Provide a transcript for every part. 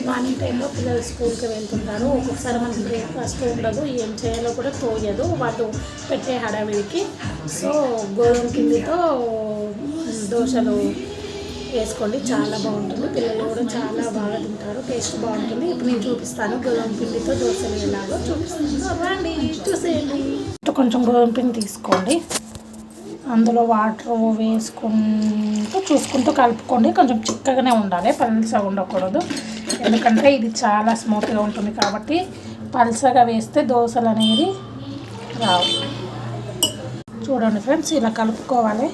Morning టైంలో పిల్లలు స్కూల్కి వెళ్తుంటారు. ఒక్కొక్కసారి మనకి బ్రేక్ఫాస్ట్ ఉండదు, ఏం చేయాలో కూడా తోయదు వాళ్ళు పెట్టే హడావిడికి. సో గోధుమ పిండితో దోశలు వేసుకోండి, చాలా బాగుంటుంది. పిల్లలు కూడా చాలా బాగా తింటారు, టేస్ట్ బాగుంటుంది. ఇప్పుడు నేను చూపిస్తాను గోధుమ పిండితో దోశలు ఎలాగో చూపిస్తాను, రండి చూసేయండి. కొంచెం గోధుమ పిండి తీసుకోండి, అందులో వాటర్ వేసుకుంటూ చూసుకుంటూ కలుపుకోండి. కొంచెం చిక్కగానే ఉండాలి, పల్చగా ఉండకూడదు, ఎందుకంటే ఇది చాలా స్మూత్గా ఉంటుంది కాబట్టి. పల్చగా వేస్తే దోశలు అనేది రావు. చూడండి ఫ్రెండ్స్, ఇలా కలుపుకోవాలి.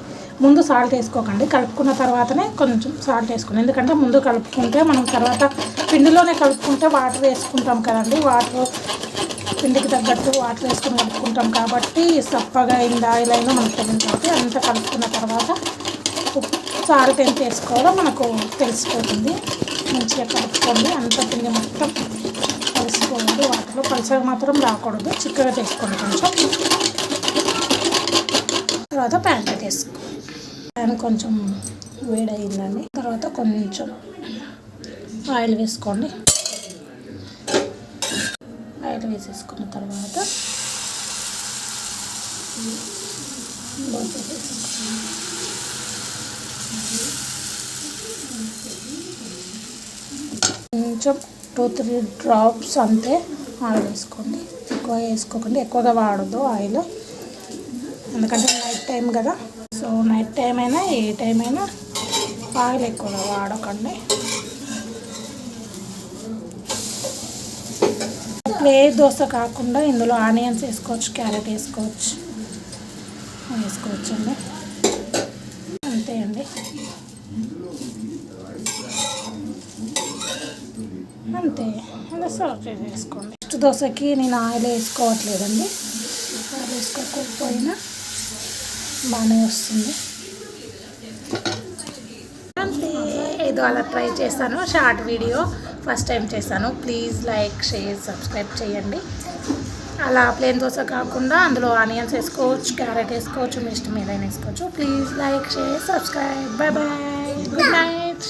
ముందు సాల్ట్ వేసుకోకండి, కలుపుకున్న తర్వాతనే కొంచెం సాల్ట్ వేసుకోండి. ఎందుకంటే ముందు కలుపుకుంటే మనం తర్వాత పిండిలోనే కలుపుకుంటే వాటర్ వేసుకుంటాం కదండి, వాటర్ పిండికి తగ్గట్టు వాటర్ వేసుకొని కలుపుకుంటాం కాబట్టి సప్పగా అయిందా ఇలా అయినా మనకు తెలియదు. కాబట్టి అంతా కలుపుకున్న తర్వాత సాల్ట్ ఎంత వేసుకోవాలో మనకు తెలిసిపోతుంది. మంచిగా కలుపుకోండి, అంత పిండి మొత్తం కలిసిపోవాలి. వాటర్లో పలుచగా మాత్రం రాకూడదు, చిక్కగా చేసుకోండి. కొంచెం తర్వాత ప్యాన్ పెట్టేసుకోండి. ప్యాన్ కొంచెం వేడయిందండి, తర్వాత కొంచెం ఆయిల్ వేసుకోండి. ఆయిల్ వేసేసుకున్న తర్వాత కొంచెం 2-3 డ్రాప్స్ అంతే ఆయిల్ వేసుకోండి. ఎక్కువ వేసుకోకండి, ఎక్కువగా వాడద్దు ఆయిల్, ఎందుకంటే నైట్ టైం కదా. సో నైట్ టైం అయినా ఏ టైం అయినా ఆయిల్ ఎక్కువగా వాడకండి. ప్లేట్ దోశ కాకుండా ఇందులో ఆనియన్స్ వేసుకోవచ్చు, క్యారెట్ వేసుకోవచ్చండి. అంతే అండి, అంతే. అలా సర్వ్ చేసేసుకోండి. ఫస్ట్ దోశకి నేను ఆయిల్ వేసుకోవట్లేదండి, ఆయిల్ వేసుకోకపోయినా బాగానే వస్తుంది. అంతే, ఏదో అలా ట్రై చేస్తాను. షార్ట్ వీడియో ఫస్ట్ టైం చేశాను. ప్లీజ్ లైక్, షేర్, సబ్స్క్రైబ్ చేయండి. అలా ప్లేన్ దోశ కాకుండా అందులో ఆనియన్స్ వేసుకోవచ్చు, క్యారెట్ వేసుకోవచ్చు, మీ ఇష్టం ఏదైనా వేసుకోవచ్చు. Please like, share, subscribe. Bye bye, good night.